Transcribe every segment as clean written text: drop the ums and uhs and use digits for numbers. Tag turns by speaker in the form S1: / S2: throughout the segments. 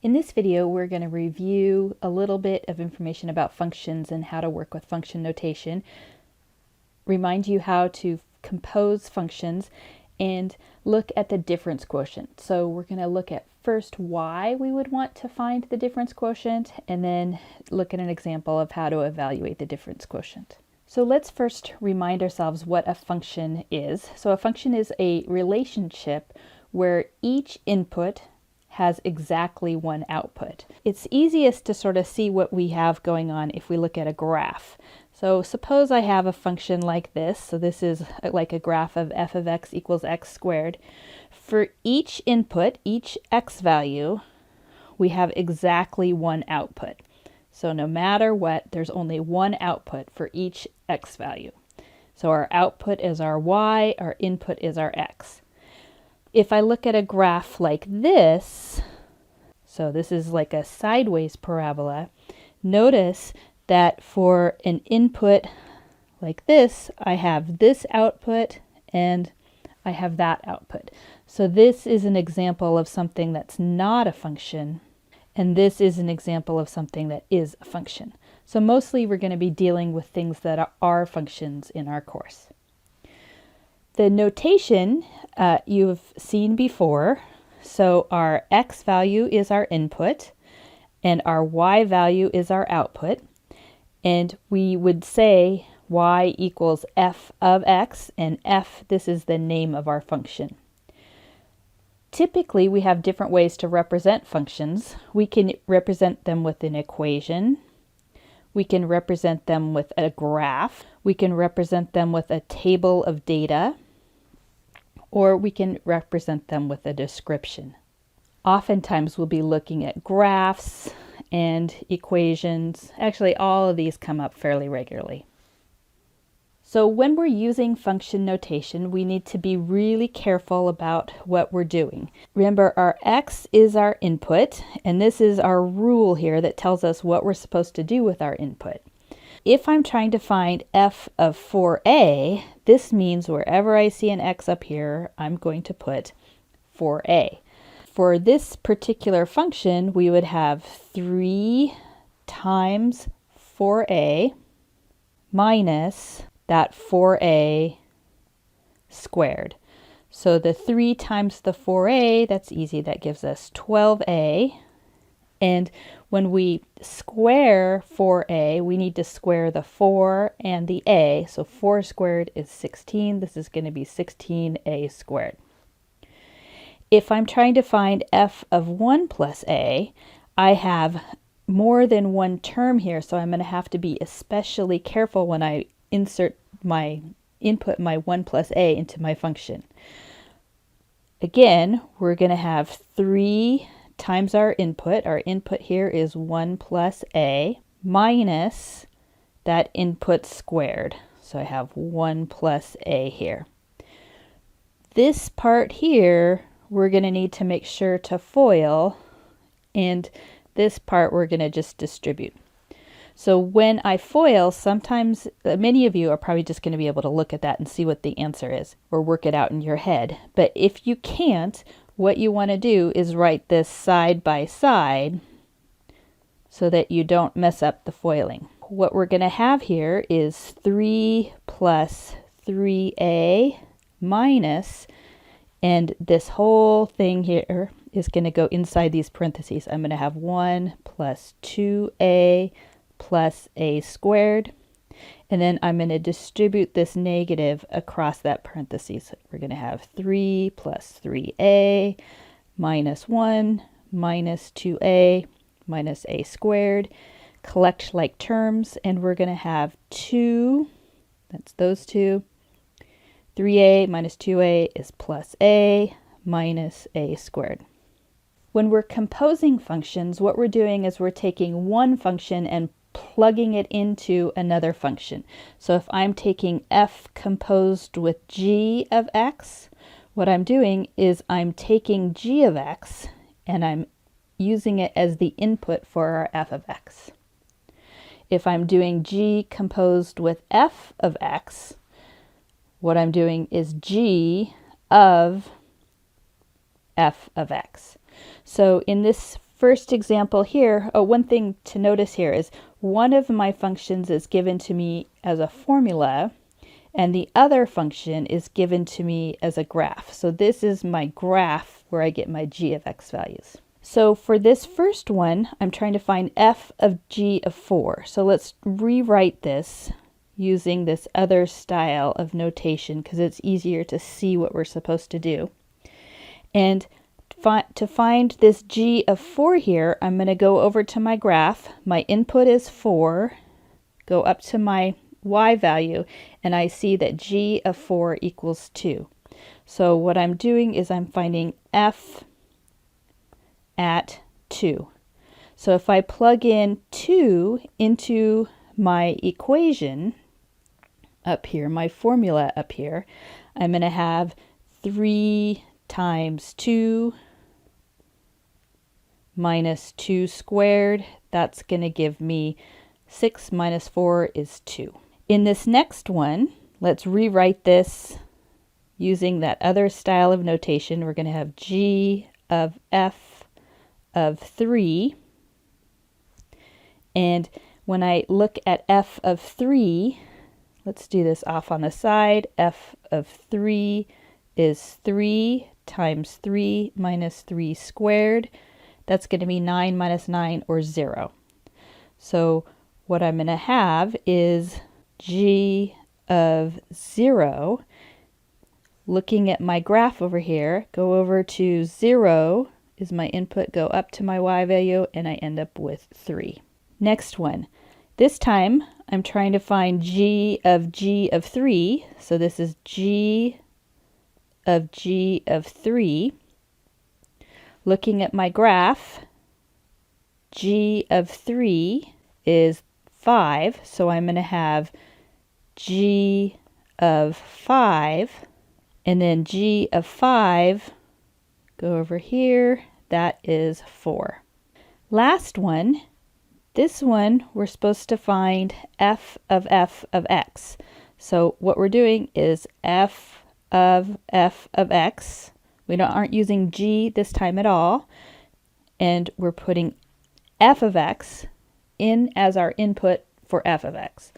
S1: In this video, we're going to review a little bit of information about functions and how to work with function notation, remind you how to compose functions, and look at the difference quotient. So we're going to look at first why we would want to find the difference quotient, and then look at an example of how to evaluate the difference quotient. So let's first remind ourselves what a function is. So a function is a relationship where each input has exactly one output. It's easiest to sort of see what we have going on if we look at a graph. So suppose I have a function like this. So this is like a graph of f of x equals x squared. For each input, each x value, we have exactly one output. So no matter what, there's only one output for each x value. So our output is our y, our input is our x. If I look at a graph like this, so this is like a sideways parabola, notice that for an input like this, I have this output and I have that output. So this is an example of something that's not a function, and this is an example of something that is a function. So mostly we're going to be dealing with things that are functions in our course. The notation you've seen before. So our x value is our input and our y value is our output. And we would say y equals f of x, and f, this is the name of our function. Typically, we have different ways to represent functions. We can represent them with an equation. We can represent them with a graph. We can represent them with a table of data. Or we can represent them with a description. Oftentimes we'll be looking at graphs and equations. Actually, all of these come up fairly regularly. So when we're using function notation, we need to be really careful about what we're doing. Remember, our x is our input, and this is our rule here that tells us what we're supposed to do with our input. If I'm trying to find f of 4a, this means wherever I see an x up here, I'm going to put 4a. For this particular function, we would have 3 times 4a minus that 4a squared. So the 3 times the 4a, that's easy, that gives us 12a. And when we square 4a, we need to square the 4 and the a. So 4 squared is 16. This is going to be 16a squared. If I'm trying to find f of 1 plus a, I have more than one term here, so I'm going to have to be especially careful when I input my 1 plus a into my function. Again, we're going to have 3 times our input. Our input here is 1 plus a minus that input squared. So I have 1 plus a here. This part here, we're going to need to make sure to FOIL, and this part we're going to just distribute. So when I FOIL, sometimes, many of you are probably just going to be able to look at that and see what the answer is, or work it out in your head. But if you can't, what you want to do is write this side by side so that you don't mess up the foiling. What we're going to have here is 3 plus 3a minus, and this whole thing here is going to go inside these parentheses. I'm going to have 1 plus 2a plus a squared. And then I'm going to distribute this negative across that parentheses. We're going to have 3 plus 3a minus 1 minus 2a minus a squared. Collect like terms, and we're going to have 2, that's those two. 3a minus 2a is plus a minus a squared. When we're composing functions, what we're doing is we're taking one function and plugging it into another function. So if I'm taking f composed with g of x, what I'm doing is I'm taking g of x and I'm using it as the input for our f of x. If I'm doing g composed with f of x, what I'm doing is g of f of x. So in this first example here, one thing to notice here is one of my functions is given to me as a formula, and the other function is given to me as a graph. So this is my graph where I get my g of x values. So for this first one, I'm trying to find f of g of 4. So let's rewrite this using this other style of notation because it's easier to see what we're supposed to do. And to find this g of 4 here, I'm going to go over to my graph. My input is 4, go up to my y value, and I see that g of 4 equals 2. So what I'm doing is I'm finding f at 2. So if I plug in 2 into my equation up here, my formula up here, I'm going to have 3 times 2 minus 2 squared. That's going to give me 6 minus 4 is 2. In this next one, let's rewrite this using that other style of notation. We're going to have g of f of 3. And when I look at f of 3, let's do this off on the side. F of 3 is 3 times 3 minus 3 squared. That's going to be 9 minus 9, or 0. So what I'm going to have is g of 0. Looking at my graph over here, go over to 0 is my input, go up to my y value, and I end up with 3. Next one. This time, I'm trying to find g of 3. So this is g of 3. Looking at my graph, g of 3 is 5, so I'm going to have g of 5, and then g of 5, go over here, that is 4. Last one, this one we're supposed to find f of x. So what we're doing is f of x. We aren't using g this time at all, and we're putting f of x in as our input for f of x.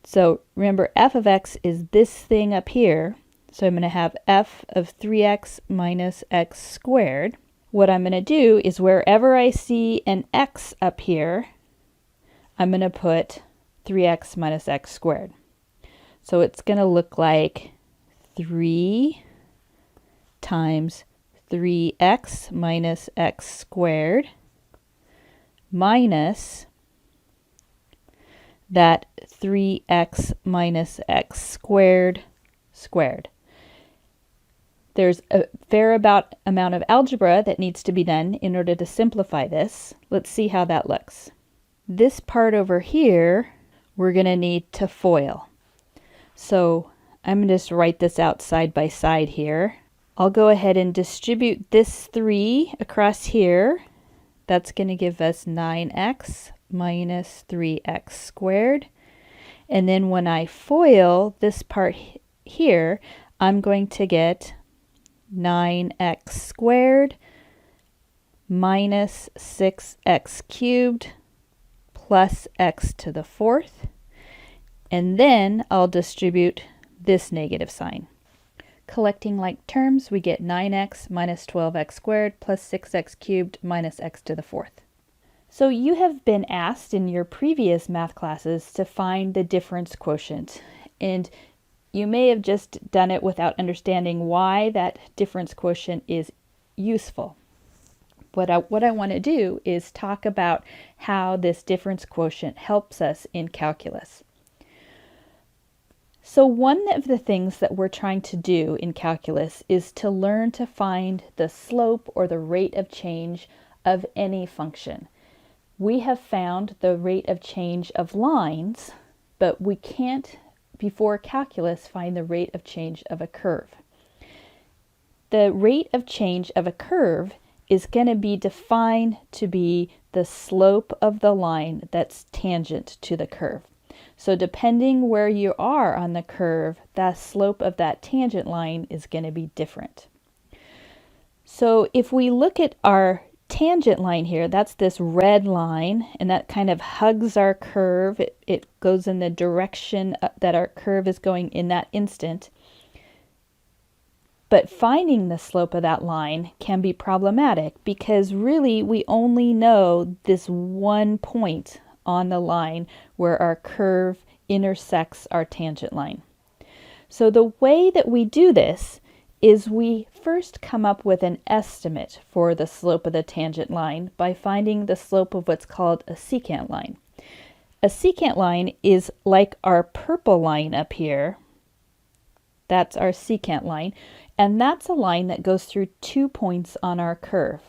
S1: So remember, f of x is this thing up here, so I'm going to have f of 3x minus x squared. What I'm going to do is wherever I see an x up here, I'm going to put 3x minus x squared. So it's going to look like 3 times 3x minus x squared minus that 3x minus x squared squared. There's a fair amount of algebra that needs to be done in order to simplify this. Let's see how that looks. This part over here, we're going to need to FOIL. So I'm going to just write this out side by side here. I'll go ahead and distribute this 3 across here. That's going to give us 9x minus 3x squared. And then when I FOIL this part here, I'm going to get 9x squared minus 6x cubed plus x to the 4th. And then I'll distribute this negative sign. Collecting like terms, we get 9x minus 12x squared plus 6x cubed minus x to the 4th. So you have been asked in your previous math classes to find the difference quotient, and you may have just done it without understanding why that difference quotient is useful. What I want to do is talk about how this difference quotient helps us in calculus. So one of the things that we're trying to do in calculus is to learn to find the slope or the rate of change of any function. We have found the rate of change of lines, but we can't, before calculus, find the rate of change of a curve. The rate of change of a curve is going to be defined to be the slope of the line that's tangent to the curve. So depending where you are on the curve, the slope of that tangent line is going to be different. So if we look at our tangent line here, that's this red line, and that kind of hugs our curve. It goes in the direction that our curve is going in that instant. But finding the slope of that line can be problematic because really we only know this one point on the line where our curve intersects our tangent line. So the way that we do this is we first come up with an estimate for the slope of the tangent line by finding the slope of what's called a secant line. A secant line is like our purple line up here. That's our secant line. And that's a line that goes through 2 points on our curve.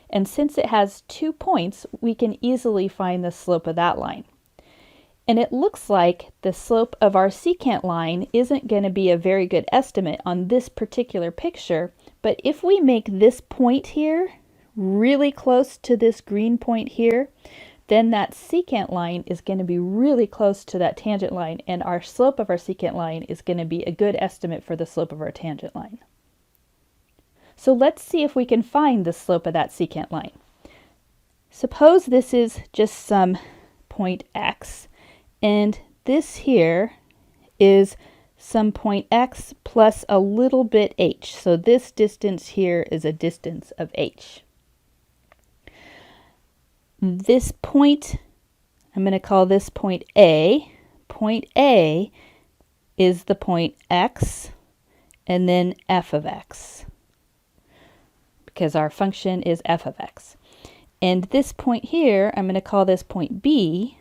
S1: And since it has 2 points, we can easily find the slope of that line. And it looks like the slope of our secant line isn't going to be a very good estimate on this particular picture, but if we make this point here really close to this green point here, then that secant line is going to be really close to that tangent line, and our slope of our secant line is going to be a good estimate for the slope of our tangent line. So let's see if we can find the slope of that secant line. Suppose this is just some point x, and this here is some point x plus a little bit h. So this distance here is a distance of h. This point, I'm going to call this point A. Point A is the point x and then f of x, because our function is f of x. And this point here, I'm going to call this point B.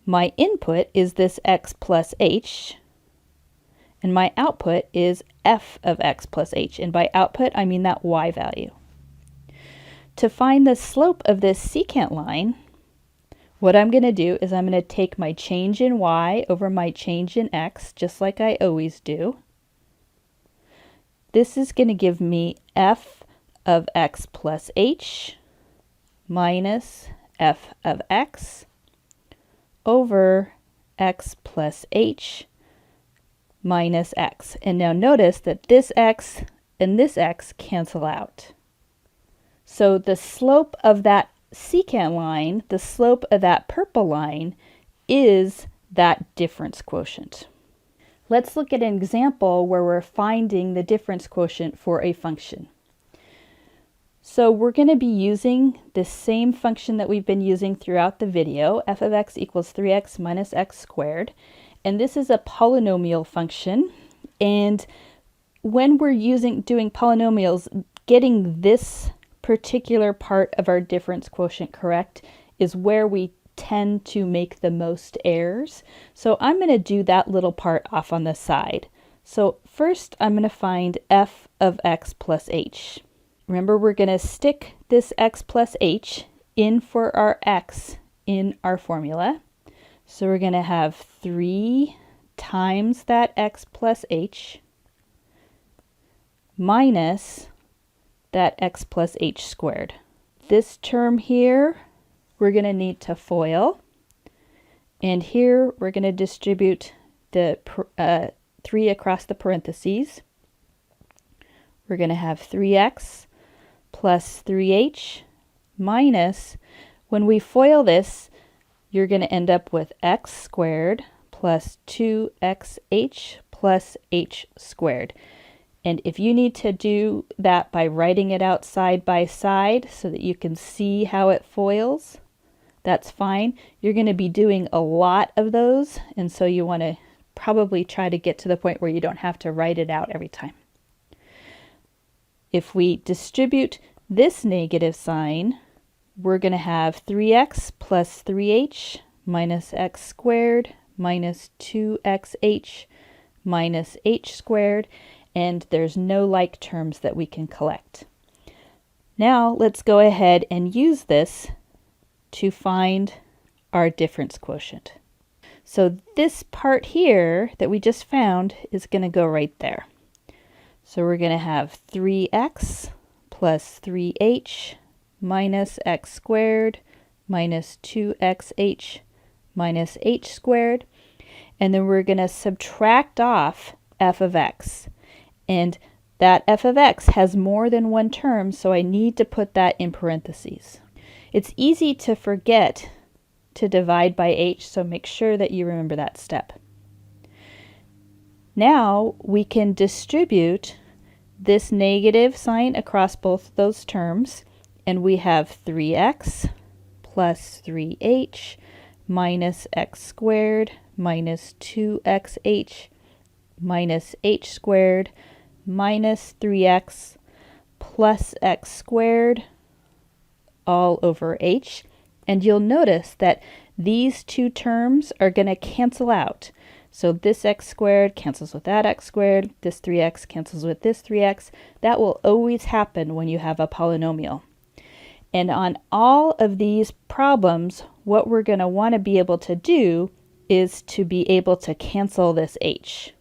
S1: My input is this x plus h, and my output is f of x plus h. And by output, I mean that y value. To find the slope of this secant line, what I'm going to do is I'm going to take my change in y over my change in x, just like I always do. This is going to give me f of x plus h minus f of x over x plus h minus x. And now notice that this x and this x cancel out. So the slope of that secant line, the slope of that purple line, is that difference quotient. Let's look at an example where we're finding the difference quotient for a function. So we're going to be using the same function that we've been using throughout the video, f of x equals 3x minus x squared. And this is a polynomial function. And when we're doing polynomials, getting this particular part of our difference quotient correct is where we tend to make the most errors. So I'm going to do that little part off on the side. So first I'm going to find f of x plus h. Remember, we're going to stick this x plus h in for our x in our formula. So we're going to have 3 times that x plus h minus that x plus h squared. This term here, we're going to need to FOIL. And here we're going to distribute the 3 across the parentheses. We're going to have 3x plus 3h minus, when we FOIL this, you're going to end up with x squared plus 2xh plus h squared. And if you need to do that by writing it out side by side so that you can see how it foils, that's fine. You're going to be doing a lot of those, and so you want to probably try to get to the point where you don't have to write it out every time. If we distribute this negative sign, we're going to have 3x plus 3h minus x squared minus 2xh minus h squared, and there's no like terms that we can collect. Now let's go ahead and use this to find our difference quotient. So this part here that we just found is going to go right there. So we're going to have 3x plus 3h minus x squared minus 2xh minus h squared. And then we're going to subtract off f of x. And that f of x has more than one term, so I need to put that in parentheses. It's easy to forget to divide by h, so make sure that you remember that step. Now we can distribute this negative sign across both those terms, and we have 3x plus 3h minus x squared minus 2xh minus h squared minus 3x plus x squared all over h. And you'll notice that these two terms are going to cancel out. So this x squared cancels with that x squared, this 3x cancels with this 3x. That will always happen when you have a polynomial. And on all of these problems, what we're going to want to be able to do is to be able to cancel this h.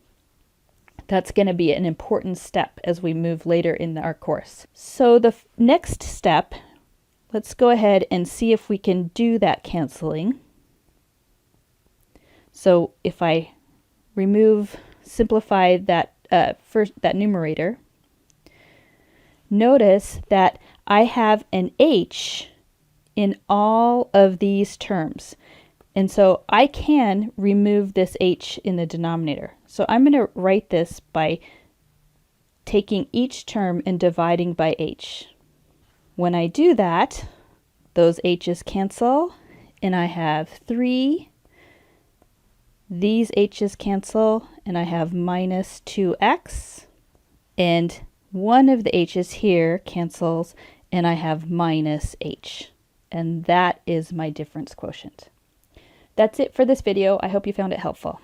S1: That's going to be an important step as we move later in our course. So the next step, let's go ahead and see if we can do that canceling. So if I simplify that that numerator, notice that I have an h in all of these terms. And so I can remove this h in the denominator. So I'm going to write this by taking each term and dividing by h. When I do that, those h's cancel, and I have 3. These h's cancel, and I have minus 2x. And one of the h's here cancels, and I have minus h. And that is my difference quotient. That's it for this video. I hope you found it helpful.